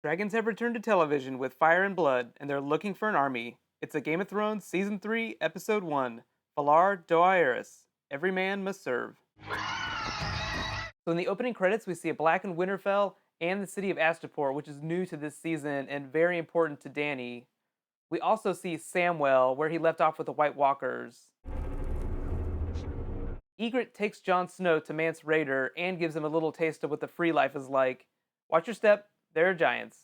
Dragons have returned to television with Fire and Blood, and they're looking for an army. It's a Game of Thrones Season 3, Episode 1, Valar Dohaeris. Every man must serve. So in the opening credits, we see a blackened Winterfell and the city of Astapor, which is new to this season and very important to Dany. We also see Samwell, where he left off with the White Walkers. Ygritte takes Jon Snow to Mance Rayder and gives him a little taste of what the free life is like. Watch your step, there are giants.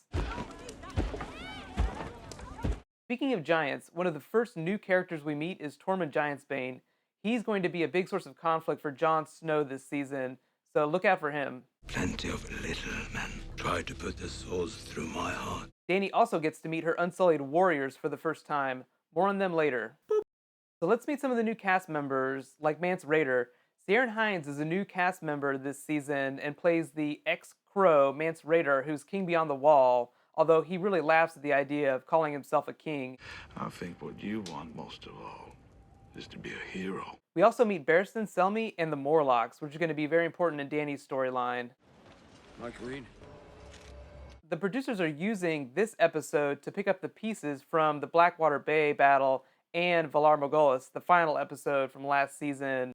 Speaking of giants, one of the first new characters we meet is Tormund Giantsbane. He's going to be a big source of conflict for Jon Snow this season, so look out for him. Plenty of little men try to put their swords through my heart. Dany also gets to meet her Unsullied warriors for the first time. More on them later. So let's meet some of the new cast members, like Mance Rayder. Ciarán Hinds is a new cast member this season and plays the ex-Crow Mance Rayder, who's king beyond the wall, although he really laughs at the idea of calling himself a king. I think what you want most of all is to be a hero. We also meet Barristan Selmy and the Morlocks, which is going to be very important in Dany's storyline. My queen. The producers are using this episode to pick up the pieces from the Blackwater Bay battle and Valar Morghulis, the final episode from last season.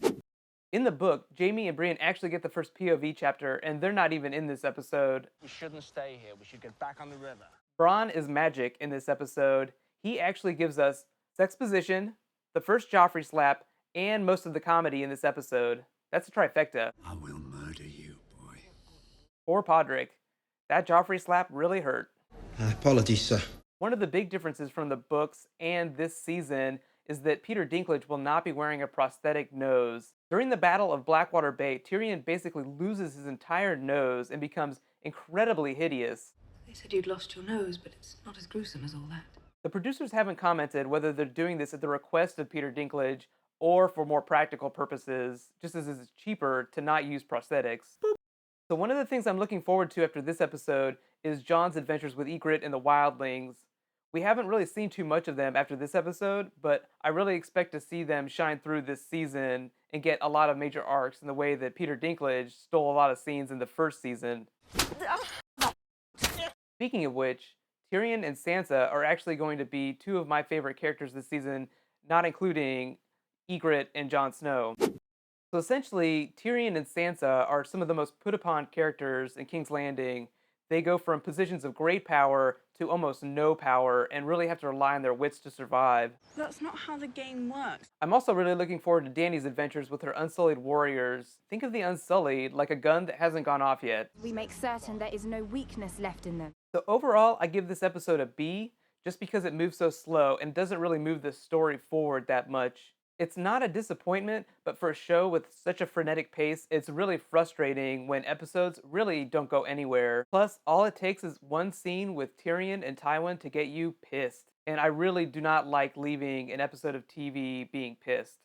In the book, Jaime and Brienne actually get the first POV chapter, and they're not even in this episode. We shouldn't stay here. We should get back on the river. Bronn is magic in this episode. He actually gives us sexposition, the first Joffrey slap, and most of the comedy in this episode. That's a trifecta. I will murder you, boy. Poor Podrick. That Joffrey slap really hurt. Apologies, sir. One of the big differences from the books and this season is that Peter Dinklage will not be wearing a prosthetic nose. During the Battle of Blackwater Bay, Tyrion basically loses his entire nose and becomes incredibly hideous. They said you'd lost your nose, but it's not as gruesome as all that. The producers haven't commented whether they're doing this at the request of Peter Dinklage or for more practical purposes, just as it's cheaper to not use prosthetics. So one of the things I'm looking forward to after this episode is Jon's adventures with Ygritte and the Wildlings. We haven't really seen too much of them after this episode, but I really expect to see them shine through this season and get a lot of major arcs in the way that Peter Dinklage stole a lot of scenes in the first season. Speaking of which, Tyrion and Sansa are actually going to be two of my favorite characters this season, not including Ygritte and Jon Snow. So essentially, Tyrion and Sansa are some of the most put upon characters in King's Landing. They go from positions of great power to almost no power and really have to rely on their wits to survive. That's not how the game works. I'm also really looking forward to Dany's adventures with her Unsullied warriors. Think of the Unsullied like a gun that hasn't gone off yet. We make certain there is no weakness left in them. So overall, I give this episode a B, just because it moves so slow and doesn't really move the story forward that much. It's not a disappointment, but for a show with such a frenetic pace, it's really frustrating when episodes really don't go anywhere. Plus, all it takes is one scene with Tyrion and Tywin to get you pissed. And I really do not like leaving an episode of TV being pissed.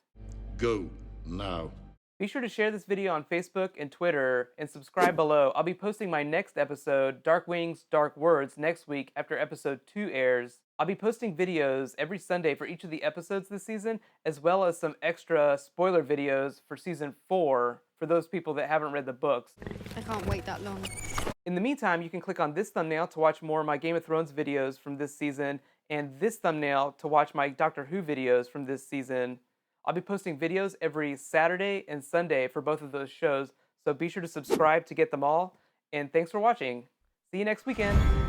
Go now. Be sure to share this video on Facebook and Twitter, and subscribe below. I'll be posting my next episode, Dark Wings, Dark Words, next week after episode 2 airs. I'll be posting videos every Sunday for each of the episodes this season, as well as some extra spoiler videos for season 4 for those people that haven't read the books. I can't wait that long. In the meantime, you can click on this thumbnail to watch more of my Game of Thrones videos from this season, and this thumbnail to watch my Doctor Who videos from this season. I'll be posting videos every Saturday and Sunday for both of those shows, so be sure to subscribe to get them all, and thanks for watching. See you next weekend.